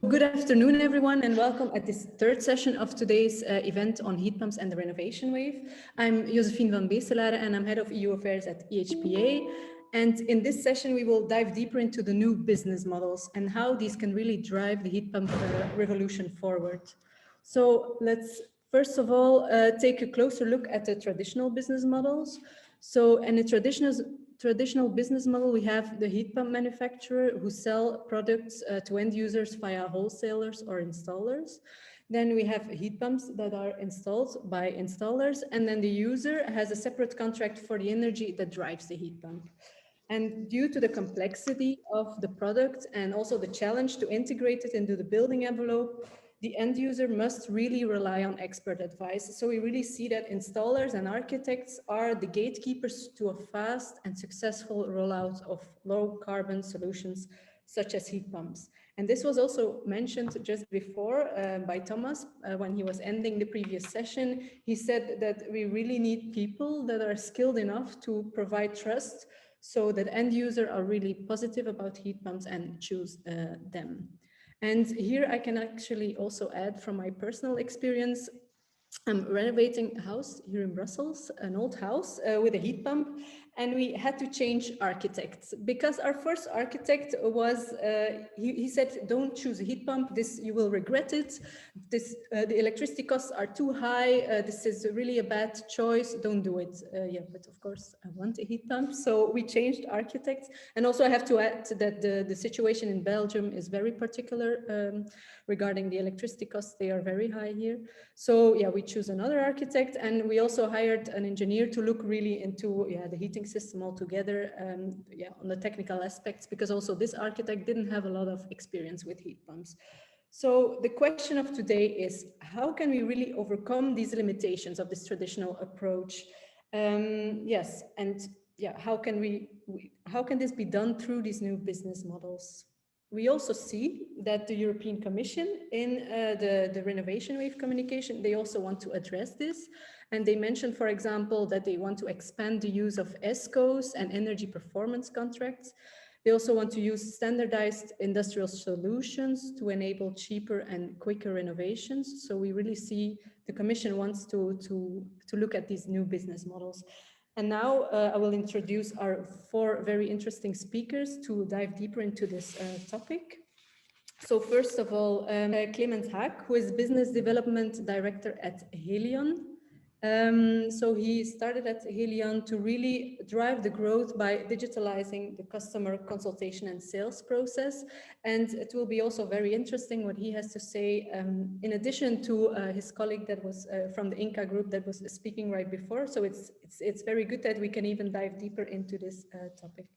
Good afternoon, everyone, and welcome at this third session of today's event on heat pumps and the renovation wave. I'm Jozefien Vanbecelaere, and I'm head of EU affairs at EHPA. And in this session, we will dive deeper into the new business models and how these can really drive the heat pump revolution forward. So let's first of all take a closer look at the traditional business models. So in a traditional business model, we have the heat pump manufacturer who sell products to end users via wholesalers or installers. Then we have heat pumps that are installed by installers, and then the user has a separate contract for the energy that drives the heat pump. And due to the complexity of the product and also the challenge to integrate it into the building envelope, the end user must really rely on expert advice. So we really see that installers and architects are the gatekeepers to a fast and successful rollout of low carbon solutions such as heat pumps. And this was also mentioned just before by Thomas when he was ending the previous session. He said that we really need people that are skilled enough to provide trust so that end users are really positive about heat pumps and choose them. And here I can actually also add from my personal experience. I'm renovating a house here in Brussels, an old house with a heat pump, and we had to change architects because our first architect was, he said, don't choose a heat pump, this you will regret it. The electricity costs are too high, this is really a bad choice, don't do it. Yeah, but of course I want a heat pump, so we changed architects. And also I have to add that the situation in Belgium is very particular regarding the electricity costs, they are very high here. So yeah, we choose another architect, and we also hired an engineer to look really into the heating system altogether, on the technical aspects, because also this architect didn't have a lot of experience with heat pumps. So the question of today is, how can we really overcome these limitations of this traditional approach? How can this be done through these new business models? We also see that the European Commission in the Renovation Wave communication, they also want to address this. And they mentioned, for example, that they want to expand the use of ESCOs and energy performance contracts. They also want to use standardized industrial solutions to enable cheaper and quicker renovations. So we really see the Commission wants to look at these new business models. And now I will introduce our four very interesting speakers to dive deeper into this topic. So first of all, Clemens Hagg, who is Business Development Director at Helion. So he started at Helion to really drive the growth by digitalizing the customer consultation and sales process. And it will be also very interesting what he has to say, in addition to his colleague that was from the Inca group that was speaking right before. So it's very good that we can even dive deeper into this topic.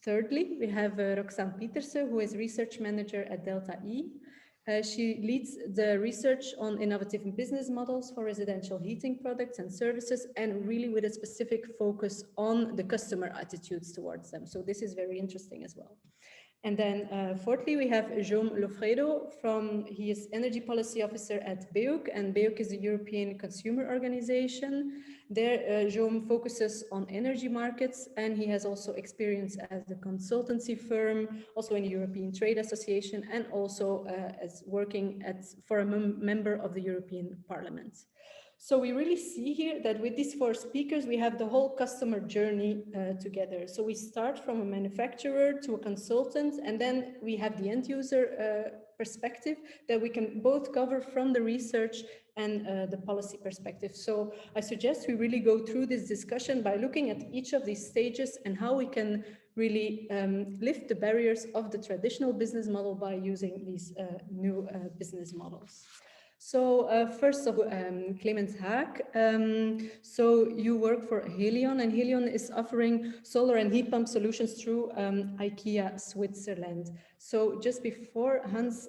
Thirdly, we have Roxanne Pieterse, who is research manager at Delta E. She leads the research on innovative business models for residential heating products and services, and really with a specific focus on the customer attitudes towards them. So this is very interesting as well. And then fourthly, we have Jaume Loffredo he is Energy Policy Officer at BEUC, and BEUC is a European consumer organization. There, Jaume focuses on energy markets, and he has also experience as a consultancy firm, also in the European Trade Association, and also as working for a member of the European Parliament. So we really see here that with these four speakers, we have the whole customer journey together. So we start from a manufacturer to a consultant, and then we have the end user perspective that we can both cover from the research and the policy perspective. So I suggest we really go through this discussion by looking at each of these stages and how we can really lift the barriers of the traditional business model by using these new business models. So first of all, Clemens Hagg, so you work for Helion, and Helion is offering solar and heat pump solutions through IKEA Switzerland. So just before, Hans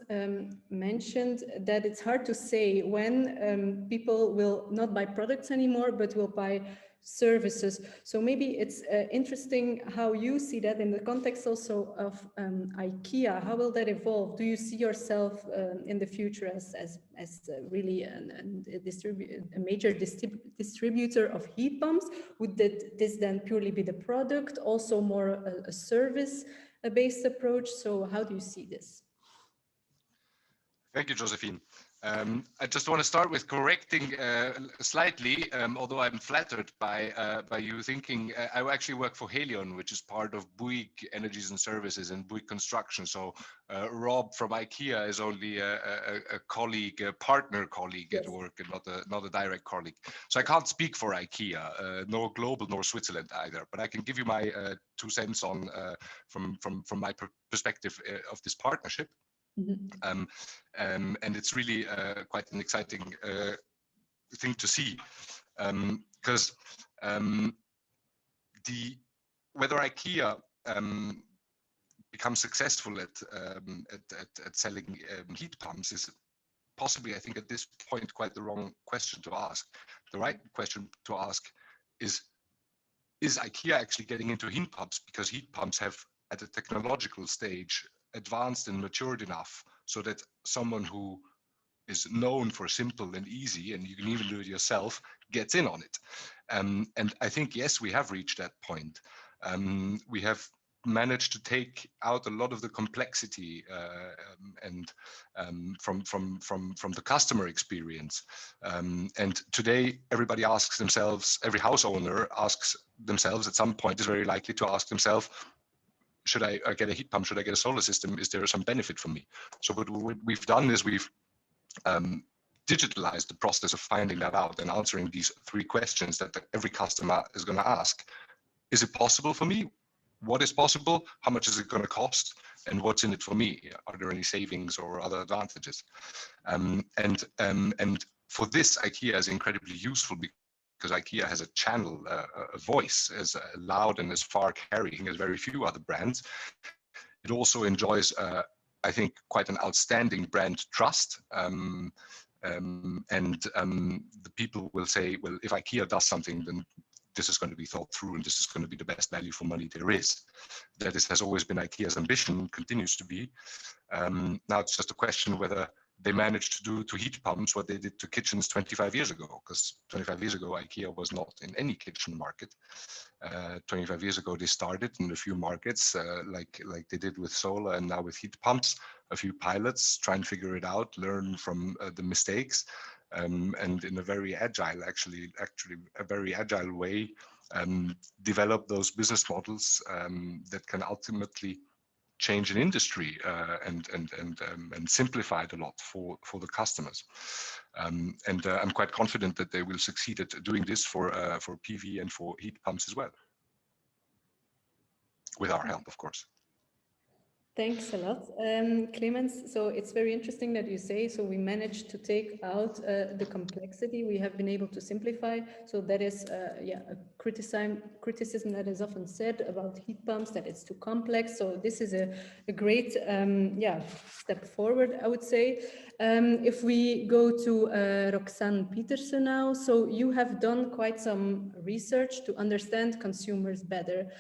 mentioned that it's hard to say when people will not buy products anymore, but will buy services. So maybe it's interesting how you see that in the context also of IKEA. How will that evolve? Do you see yourself in the future as really a major distributor of heat pumps? Would this then purely be the product, also more a service-based approach? So how do you see this? Thank you, Jozefien. I just want to start with correcting slightly, although I'm flattered by you thinking. I actually work for Helion, which is part of BEUC Energies and Services and BEUC Construction. So Rob from IKEA is only a colleague, a partner colleague at Yes. work, and not a direct colleague. So I can't speak for IKEA, nor global, nor Switzerland either. But I can give you my 2 cents on from my perspective of this partnership. Mhm. And it's really quite an exciting thing to see, because whether IKEA becomes successful at selling heat pumps is possibly, I think, at this point, quite the wrong question to ask. The right question to ask is IKEA actually getting into heat pumps because heat pumps have, at a technological stage, advanced and matured enough so that someone who is known for simple and easy, and you can even do it yourself, gets in on it. And I think, yes, we have reached that point. We have managed to take out a lot of the complexity and from the customer experience. And today, everybody asks themselves, every house owner asks themselves at some point, is very likely to ask themselves, should I get a heat pump? Should I get a solar system? Is there some benefit for me? So what we've done is we've digitalize the process of finding that out and answering these 3 questions that every customer is going to ask. Is it possible for me? What is possible? How much is it going to cost? And what's in it for me? Are there any savings or other advantages? And for this, IKEA is incredibly useful because IKEA has a channel, a voice as loud and as far carrying as very few other brands. It also enjoys I think, quite an outstanding brand trust. The people will say, well, if IKEA does something, then this is going to be thought through and this is going to be the best value for money there is. That has always been IKEA's ambition, continues to be. Now it's just a question whether they managed to do to heat pumps what they did to kitchens 25 years ago, because 25 years ago, IKEA was not in any kitchen market. 25 years ago, they started in a few markets, like they did with solar and now with heat pumps, a few pilots, try and figure it out, learn from the mistakes, and in a very agile, actually a very agile way, develop those business models that can ultimately change an industry and simplify it a lot for the customers. I'm quite confident that they will succeed at doing this for PV and for heat pumps as well, with our help, of course. Thanks a lot, Clemens. So it's very interesting that you say, so we managed to take out the complexity. We have been able to simplify. So that is, a criticism that is often said about heat pumps, that it's too complex. So this is a great, step forward, I would say. If we go to Roxanne Pieterse now, so you have done quite some research to understand consumers better.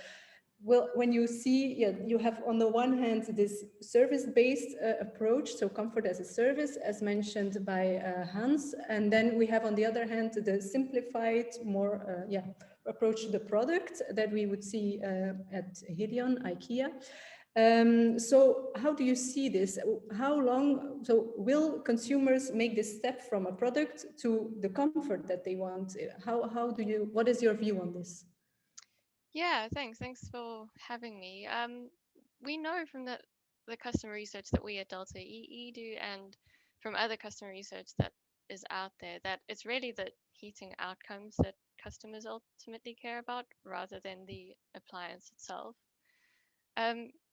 Well, when you see, you have on the one hand this service-based approach, so comfort as a service, as mentioned by Hans, and then we have on the other hand the simplified, more approach to the product that we would see at Helion, IKEA. So how do you see this? How long, so will consumers make this step from a product to the comfort that they want? What is your view on this? Yeah, thanks for having me. We know from the customer research that we at Delta EE do, and from other customer research that is out there, that it's really the heating outcomes that customers ultimately care about rather than the appliance itself.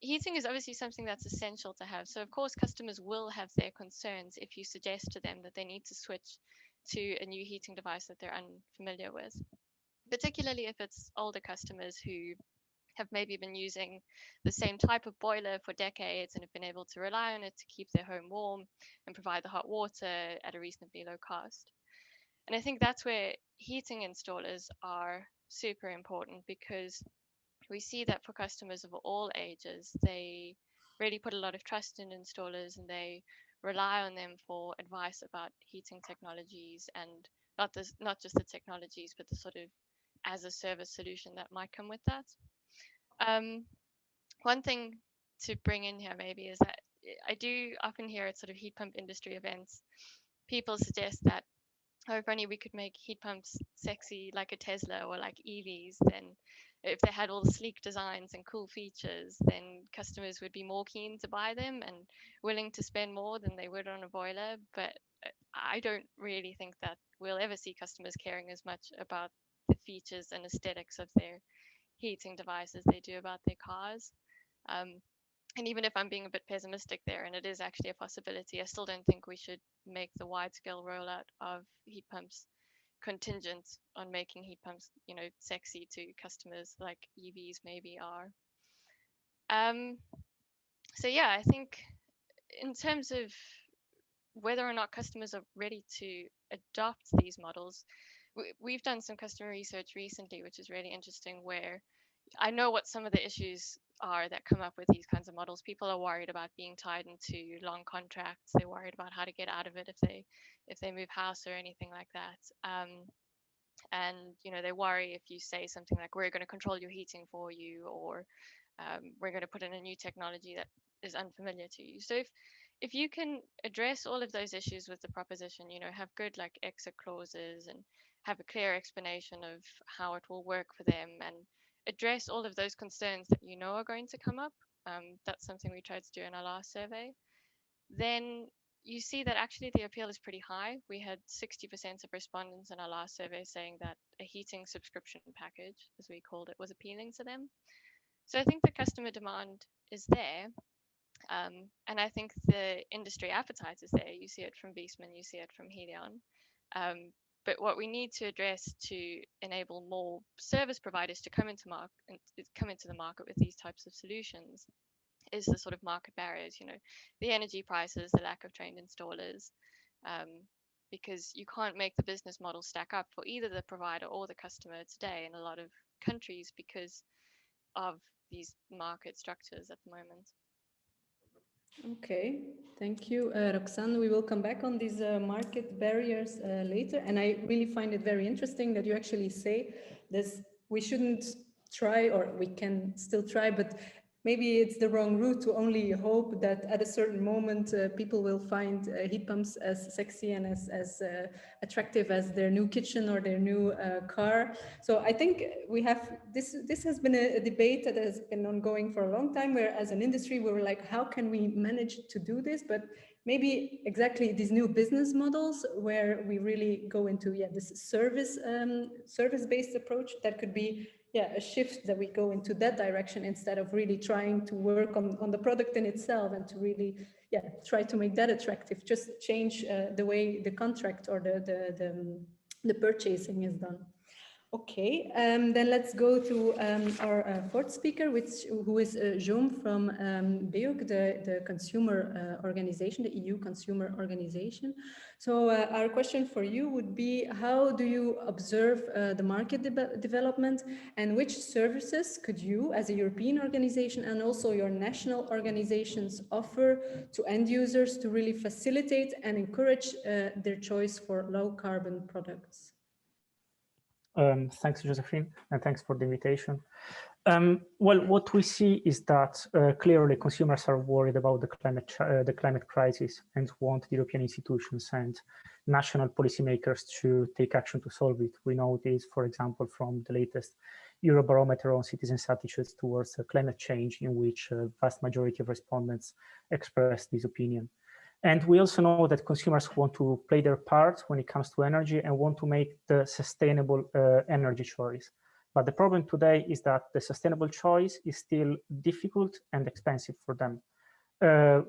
Heating is obviously something that's essential to have. So of course, customers will have their concerns if you suggest to them that they need to switch to a new heating device that they're unfamiliar with, particularly if it's older customers who have maybe been using the same type of boiler for decades and have been able to rely on it to keep their home warm and provide the hot water at a reasonably low cost. And I think that's where heating installers are super important, because we see that for customers of all ages, they really put a lot of trust in installers and they rely on them for advice about heating technologies, and not just the technologies, but the sort of as a service solution that might come with that. One thing to bring in here maybe is that I do often hear at sort of heat pump industry events, people suggest that, oh, if only we could make heat pumps sexy like a Tesla or like EVs, then if they had all the sleek designs and cool features, then customers would be more keen to buy them and willing to spend more than they would on a boiler. But I don't really think that we'll ever see customers caring as much about the features and aesthetics of their heating devices they do about their cars. And even if I'm being a bit pessimistic there, and it is actually a possibility, I still don't think we should make the wide-scale rollout of heat pumps contingent on making heat pumps, sexy to customers like EVs maybe are. So yeah, I think in terms of whether or not customers are ready to adopt these models, we've done some customer research recently, which is really interesting, where I know what some of the issues are that come up with these kinds of models. People are worried about being tied into long contracts. They're worried about how to get out of it if they move house or anything like that. And they worry if you say something like, we're going to control your heating for you, or we're going to put in a new technology that is unfamiliar to you. So if you can address all of those issues with the proposition, have good like exit clauses and have a clear explanation of how it will work for them, and address all of those concerns that are going to come up, that's something we tried to do in our last survey, then you see that actually the appeal is pretty high. We had 60% of respondents in our last survey saying that a heating subscription package, as we called it, was appealing to them. So I think the customer demand is there. And I think the industry appetite is there. You see it from Viessmann, you see it from Helion. But what we need to address to enable more service providers to come into the market with these types of solutions is the sort of market barriers, the energy prices, the lack of trained installers, because you can't make the business model stack up for either the provider or the customer today in a lot of countries because of these market structures at the moment. Okay, thank you, Roxanne. We will come back on these market barriers later. And I really find it very interesting that you actually say this, we shouldn't try, or we can still try, but maybe it's the wrong route to only hope that at a certain moment people will find heat pumps as sexy and as attractive as their new kitchen or their new car. So I think we have this has been a debate that has been ongoing for a long time, where as an industry we were like, how can we manage to do this? But maybe exactly these new business models where we really go into this service-based approach, that could be a shift, that we go into that direction instead of really trying to work on the product in itself and to really try to make that attractive. Just change the way the contract or the purchasing is done. Okay, then let's go to our fourth speaker, who is Jaume from BEUC, the consumer organization, the EU consumer organization. So our question for you would be, how do you observe the market development, and which services could you, as a European organization and also your national organizations, offer to end users to really facilitate and encourage their choice for low carbon products? Thanks, Jozefien, and thanks for the invitation. Well, what we see is that clearly consumers are worried about the climate crisis and want the European institutions and national policymakers to take action to solve it. We know this, for example, from the latest Eurobarometer on citizens' attitudes towards climate change, in which a vast majority of respondents expressed this opinion. And we also know that consumers want to play their part when it comes to energy and want to make the sustainable energy choice. But the problem today is that the sustainable choice is still difficult and expensive for them.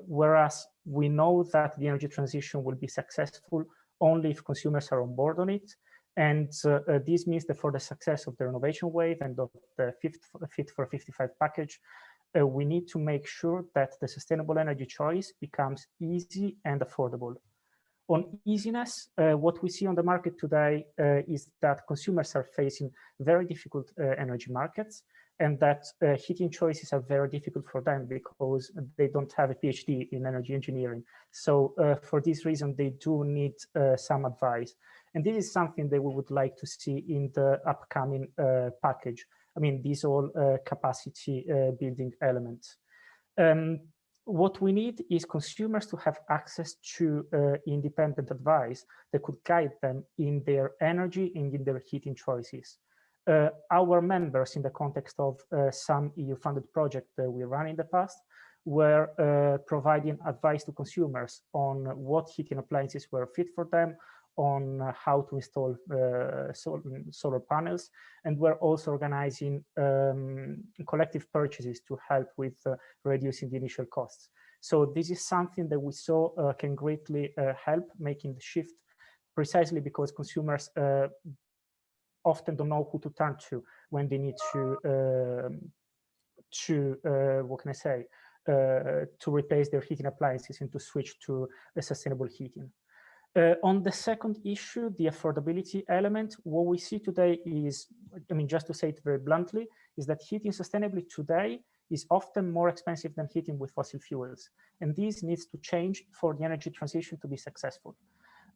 Whereas we know that the energy transition will be successful only if consumers are on board on it. And this means that for the success of the renovation wave and of the Fit for 55 package, we need to make sure that the sustainable energy choice becomes easy and affordable. On easiness, what we see on the market today is that consumers are facing very difficult energy markets, and that heating choices are very difficult for them because they don't have a PhD in energy engineering. So for this reason, they do need some advice. And this is something that we would like to see in the upcoming package. I mean, these all capacity building elements. what we need is consumers to have access to independent advice that could guide them in their energy and in their heating choices. Our members, in the context of some EU-funded projects that we ran in the past, were providing advice to consumers on what heating appliances were fit for them, on how to install solar panels, and we're also organizing collective purchases to help with reducing the initial costs. So this is something that we saw can greatly help making the shift, precisely because consumers often don't know who to turn to when they need what can I say, to replace their heating appliances and to switch to a sustainable heating. On the second issue, the affordability element, what we see today is, I mean, just to say it very bluntly, is that heating sustainably today is often more expensive than heating with fossil fuels. And this needs to change for the energy transition to be successful.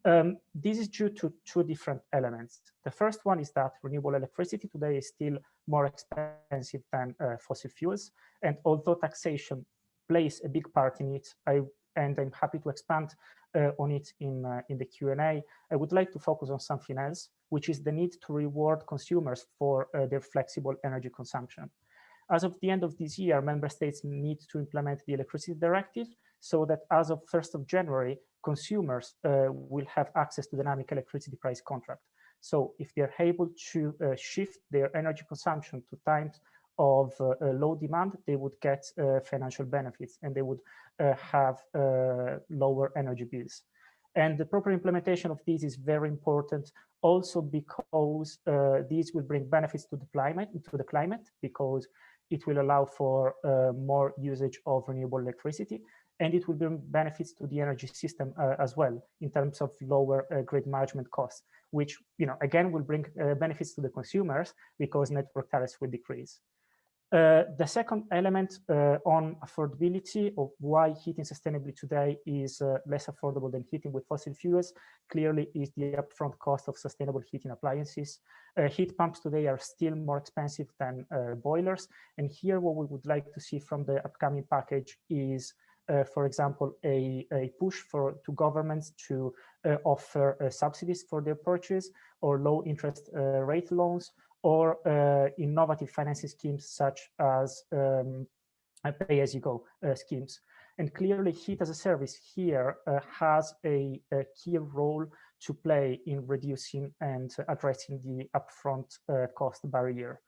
This is due to two different elements. The first one is that renewable electricity today is still more expensive than fossil fuels. And although taxation plays a big part in it, and I'm happy to expand on it in the Q&A, I would like to focus on something else, which is the need to reward consumers for their flexible energy consumption. As of the end of this year, member states need to implement the electricity directive so that as of 1st of January, consumers will have access to dynamic electricity price contract. So if they're able to shift their energy consumption to times of low demand, they would get financial benefits and they would have lower energy bills. And the proper implementation of this is very important also because these will bring benefits to the climate, because it will allow for more usage of renewable electricity, and it will bring benefits to the energy system as well in terms of lower grid management costs, which, again, will bring benefits to the consumers because network tariffs will decrease. The second element on affordability of why heating sustainably today is less affordable than heating with fossil fuels clearly is the upfront cost of sustainable heating appliances. Heat pumps today are still more expensive than boilers. And here what we would like to see from the upcoming package is, for example, a push to governments to offer subsidies for their purchase or low interest rate loans, or innovative financing schemes such as pay-as-you-go schemes. And clearly, heat as a service here has a key role to play in reducing and addressing the upfront cost barrier.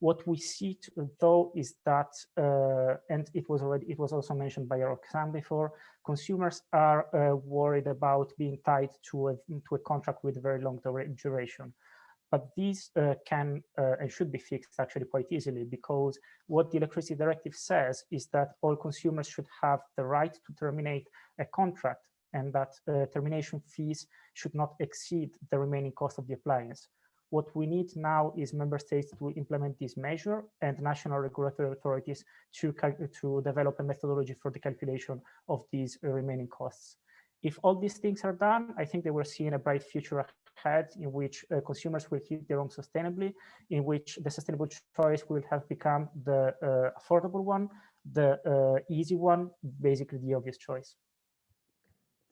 What we see, though, is that, and it was also mentioned by Roxanne before, consumers are worried about being tied to a contract with very long duration. But these can and should be fixed actually quite easily, because what the electricity directive says is that all consumers should have the right to terminate a contract, and that termination fees should not exceed the remaining cost of the appliance. What we need now is member states to implement this measure and national regulatory authorities to develop a methodology for the calculation of these remaining costs. If all these things are done, I think that we're seeing a bright future ahead in which consumers will heat their home sustainably, in which the sustainable choice will have become the affordable one, the easy one, basically the obvious choice.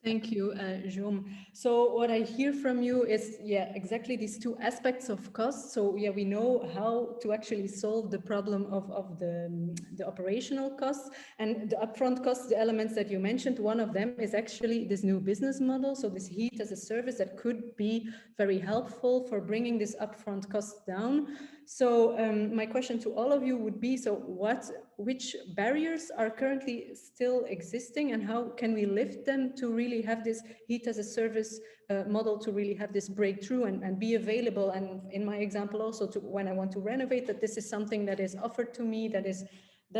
Thank you, Jaume. So what I hear from you is, exactly these two aspects of cost. So we know how to actually solve the problem of the operational costs and the upfront costs, the elements that you mentioned. One of them is actually this new business model. So this heat as a service that could be very helpful for bringing this upfront cost down. So my question to all of you would be, so which barriers are currently still existing and how can we lift them to really have this heat as a service model, to really have this breakthrough and be available? And in my example also, when I want to renovate, that this is something that is offered to me, that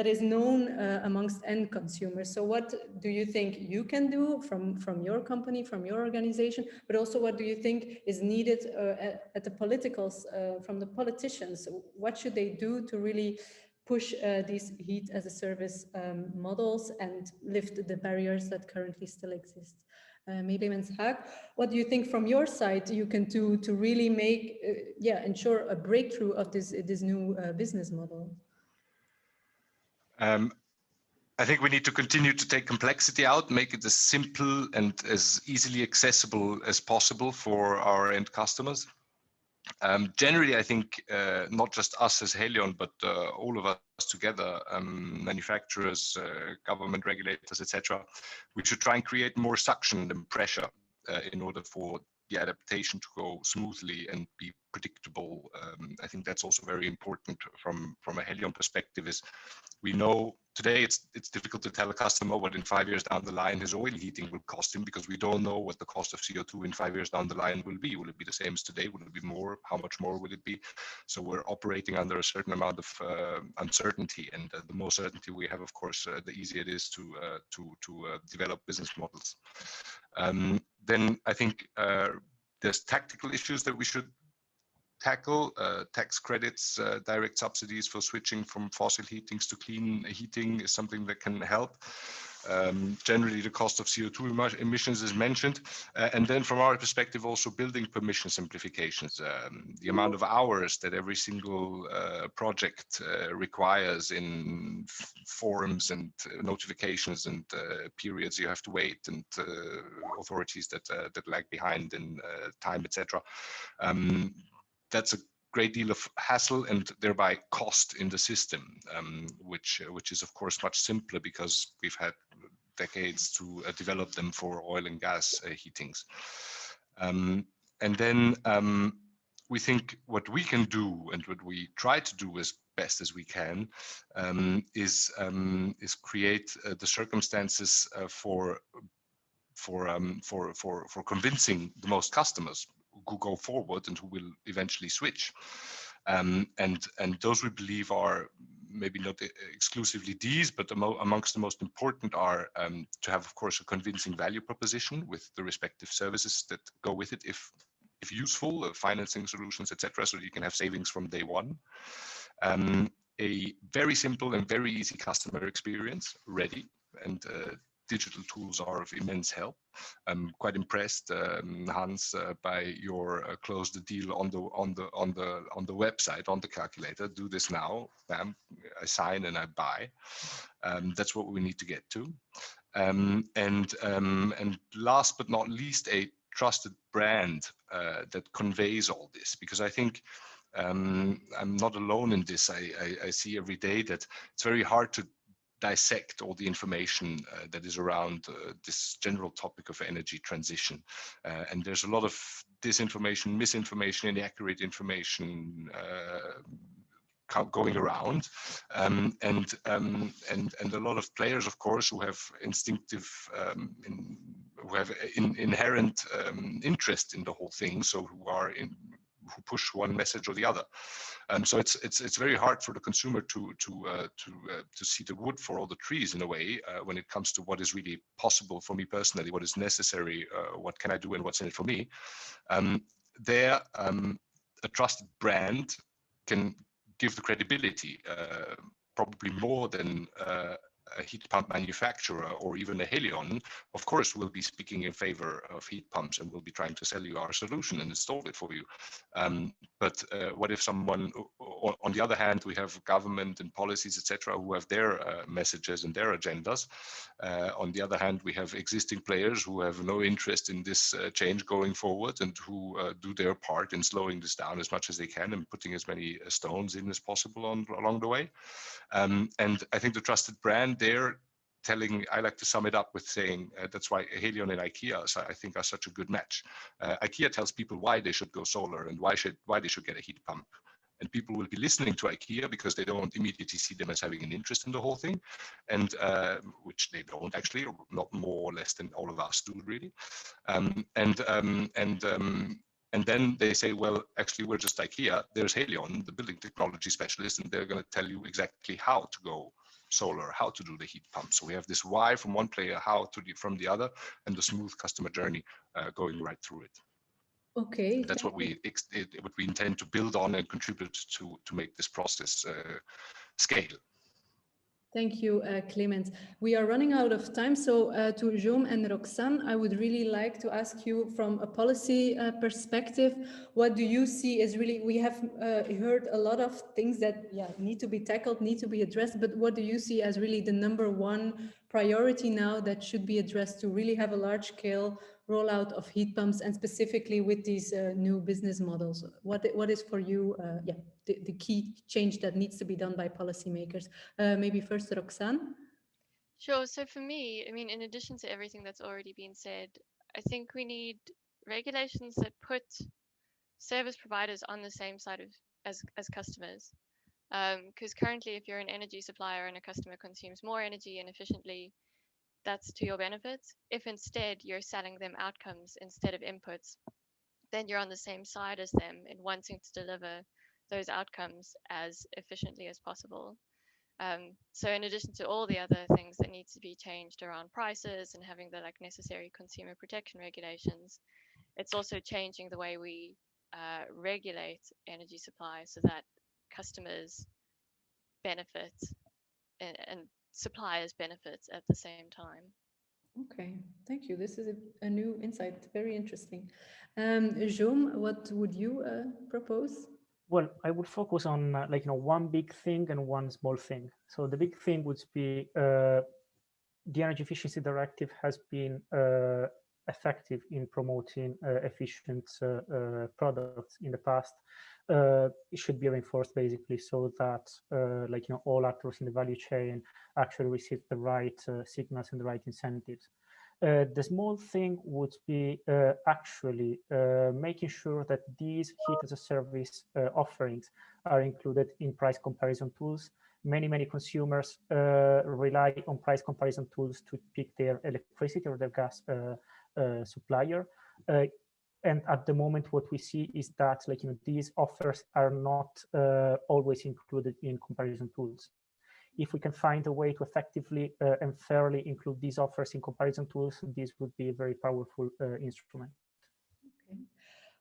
is known amongst end consumers. So what do you think you can do from your company, from your organization, but also what do you think is needed at the politicals, from the politicians? What should they do to really push these heat as a service models and lift the barriers that currently still exist? Maybe Ms. Hagg, what do you think from your side you can do to really make, ensure a breakthrough of this new business model? I think we need to continue to take complexity out, make it as simple and as easily accessible as possible for our end customers. Generally, I think not just us as Helion, but all of us together, manufacturers, government regulators, etc., we should try and create more suction than pressure in order for the adaptation to go smoothly and be predictable. I think that's also very important from a Helion perspective. Is we know today it's difficult to tell a customer what in 5 years down the line his oil heating will cost him, because we don't know what the cost of CO2 in 5 years down the line will be. Will it be the same as today? Will it be more? How much more will it be? So we're operating under a certain amount of uncertainty, and the more certainty we have, of course, the easier it is to develop business models. Then I think there's tactical issues that we should tackle. Tax credits, direct subsidies for switching from fossil heatings to clean heating is something that can help. Generally, the cost of CO2 emissions is mentioned. And then from our perspective, also building permission simplifications. The amount of hours that every single project requires in forums and notifications and periods you have to wait, and authorities that lag behind in time, etc. That's a great deal of hassle and thereby cost in the system, which is of course much simpler because we've had decades to develop them for oil and gas heatings. And then we think what we can do, and what we try to do as best as we can, is create the circumstances for convincing the most customers who go forward and who will eventually switch. And those we believe are maybe not exclusively these, but amongst the most important are to have, of course, a convincing value proposition with the respective services that go with it, if useful, financing solutions, etc., so you can have savings from day one. A very simple and very easy customer experience, ready, and digital tools are of immense help. I'm quite impressed, Hans, by your close the deal on the website, on the calculator. Do this now. Bam, I sign and I buy. That's what we need to get to. And last but not least, a trusted brand that conveys all this, because I think I'm not alone in this. I see every day that it's very hard to dissect all the information that is around this general topic of energy transition. And there's a lot of disinformation, misinformation, inaccurate information going around, and a lot of players, of course, who have instinctive, who have inherent interest in the whole thing, so who push one message or the other. So it's very hard for the consumer to see the wood for all the trees in a way, when it comes to what is really possible for me personally, what is necessary, what can I do, and what's in it for me. A trusted brand can give the credibility, probably more than a heat pump manufacturer or even a Helion, of course, will be speaking in favor of heat pumps and will be trying to sell you our solution and install it for you. But what if someone, on the other hand, we have government and policies, etc., who have their messages and their agendas. On the other hand, we have existing players who have no interest in this change going forward, and who do their part in slowing this down as much as they can and putting as many stones in as possible along the way. And I think the trusted brand there, I like to sum it up with saying that's why Helion and IKEA, I think, are such a good match. IKEA tells people why they should go solar and why they should get a heat pump. And people will be listening to IKEA because they don't immediately see them as having an interest in the whole thing, and which they don't actually, or not more or less than all of us do, really. And then they say, well, actually, we're just IKEA. There's Helion, the building technology specialist, and they're going to tell you exactly how to go solar, how to do the heat pump. So we have this why from one player, how from the other, and the smooth customer journey going right through it. Okay. That's what we intend to build on and contribute to make this process scale. Thank you, Clemens. We are running out of time, so to Jaume and Roxanne, I would really like to ask you from a policy perspective, what do you see as really, we have heard a lot of things that need to be tackled, need to be addressed, but what do you see as really the #1 priority now that should be addressed to really have a large scale rollout of heat pumps, and specifically with these new business models? What is for you the key change that needs to be done by policymakers? Maybe first Roxanne. Sure. So for me, I mean, in addition to everything that's already been said, I think we need regulations that put service providers on the same side of as customers. Because currently, if you're an energy supplier and a customer consumes more energy inefficiently, that's to your benefit. If instead you're selling them outcomes instead of inputs, then you're on the same side as them in wanting to deliver those outcomes as efficiently as possible. So in addition to all the other things that need to be changed around prices and having the necessary consumer protection regulations, it's also changing the way we regulate energy supply so that customers benefit and suppliers benefit at the same time. Okay, thank you. This is a new insight, very interesting. Jaume, what would you propose? Well, I would focus on one big thing and one small thing. So the big thing would be the Energy Efficiency Directive has been effective in promoting efficient products in the past. It should be reinforced basically so that all actors in the value chain actually receive the right signals and the right incentives. The small thing would be actually making sure that these heat as a service offerings are included in price comparison tools. Many consumers rely on price comparison tools to pick their electricity or their gas supplier. And at the moment, what we see is that these offers are not always included in comparison tools. If we can find a way to effectively and fairly include these offers in comparison tools, this would be a very powerful instrument. Okay.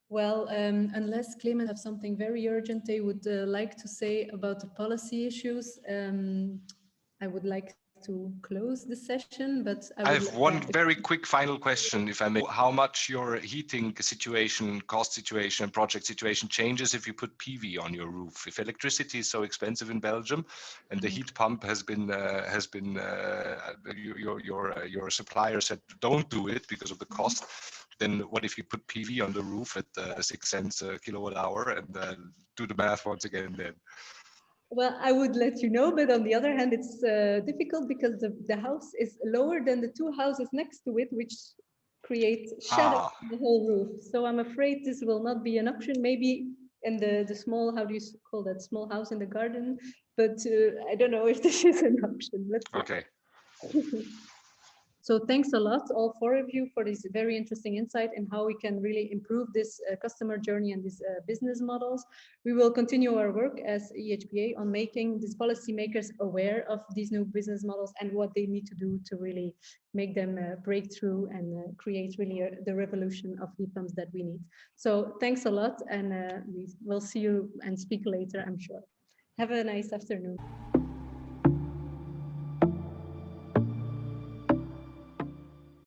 Well, unless Clemens have something very urgent they would like to say about the policy issues, I would like to close the session, but I have one very quick final question, if I may. How much your heating situation, cost situation, and project situation changes if you put PV on your roof? If electricity is so expensive in Belgium, and the heat pump has been your supplier said don't do it because of the cost, then what if you put PV on the roof at 6 cents a kilowatt hour, and do the math once again then? Well, I would let you know, but on the other hand, it's difficult because the house is lower than the 2 houses next to it, which creates shadow on the whole roof. So I'm afraid this will not be an option. Maybe in the small, how do you call that, small house in the garden? But I don't know if this is an option. Let's see. Okay. So thanks a lot, all 4 of you, for this very interesting insight and how we can really improve this customer journey and these business models. We will continue our work as EHPA on making these policymakers aware of these new business models and what they need to do to really make them break through and create really the revolution of heat pumps that we need. So thanks a lot, and we will see you and speak later, I'm sure. Have a nice afternoon.